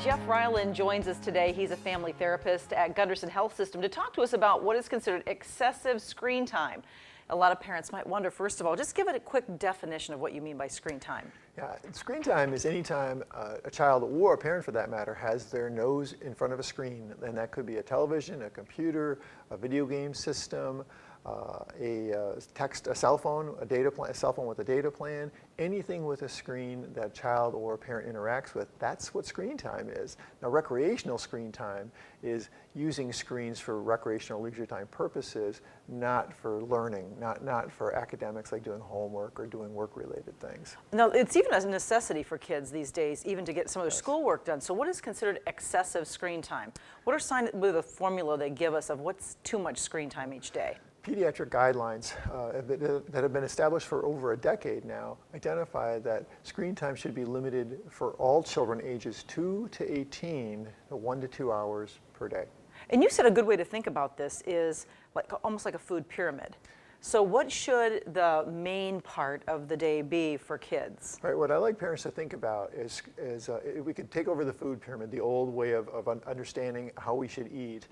Jeff Reiland joins us today. He's a family therapist at Gundersen Health System to talk to us about what is considered excessive screen time. A lot of parents might wonder, first of all, just give it a quick definition of what you mean by screen time. Yeah, screen time is any time a child or a parent for that matter has their nose in front of a screen, and that could be a television, a computer, a video game system, a cell phone, a cell phone with a data plan, anything with a screen that a child or a parent interacts with. That's what screen time is. Now, recreational screen time is using screens for recreational leisure time purposes, not for learning, not for academics like doing homework or doing work-related things. Now, it's even a necessity for kids these days, even to get some of their schoolwork done. So what is considered excessive screen time? What are the formula they give us of what's too much screen time each day? Pediatric guidelines that have been established for over a decade now identify that screen time should be limited for all children ages 2 to 18 to 1 to 2 hours per day. And you said a good way to think about this is almost like a food pyramid. So what should the main part of the day be for kids? Right, what I like parents to think about is if we could take over the food pyramid, the old way of understanding how we should eat.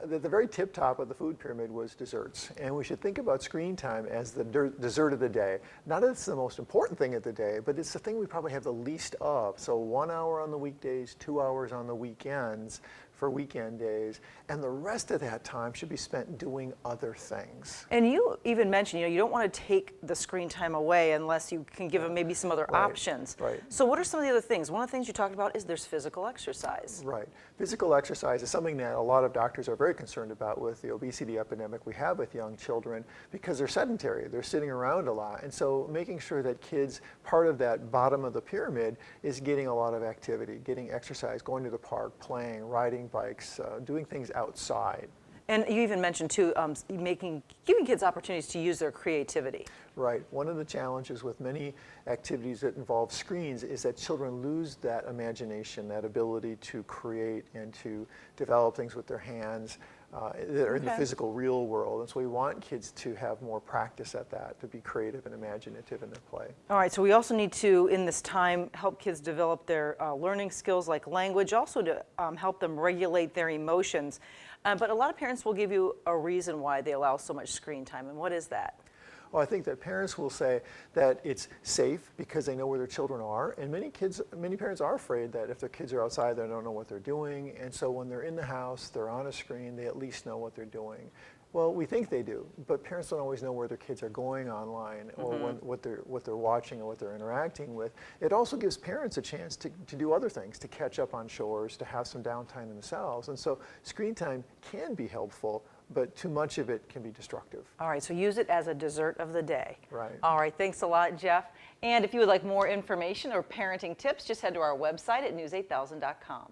The very tip top of the food pyramid was desserts. And we should think about screen time as the dessert of the day. Not that it's the most important thing of the day, but it's the thing we probably have the least of. So 1 hour on the weekdays, 2 hours on the weekends for weekend days, and the rest of that time should be spent doing other things. And you even mentioned, you don't want to take the screen time away unless you can give them maybe some other options. Right. So what are some of the other things? One of the things you talked about is there's physical exercise. Right. Physical exercise is something that a lot of doctors are very concerned about with the obesity epidemic we have with young children because they're sedentary, they're sitting around a lot. And so making sure that kids, part of that bottom of the pyramid is getting a lot of activity, getting exercise, going to the park, playing, riding bikes, doing things outside. And you even mentioned too, giving kids opportunities to use their creativity. Right. One of the challenges with many activities that involve screens is that children lose that imagination, that ability to create and to develop things with their hands that are in the physical real world. And so we want kids to have more practice at that, to be creative and imaginative in their play. All right, so we also need to, in this time, help kids develop their learning skills like language, also to help them regulate their emotions. But a lot of parents will give you a reason why they allow so much screen time, and what is that? Well, I think that parents will say that it's safe because they know where their children are, and many parents are afraid that if their kids are outside, they don't know what they're doing, and so when they're in the house, they're on a screen, they at least know what they're doing. Well, we think they do, but parents don't always know where their kids are going online or what they're watching or what they're interacting with. It also gives parents a chance to do other things, to catch up on chores, to have some downtime themselves, and so screen time can be helpful, but too much of it can be destructive. All right, so use it as a dessert of the day. Right. All right, thanks a lot, Jeff. And if you would like more information or parenting tips, just head to our website at news8000.com.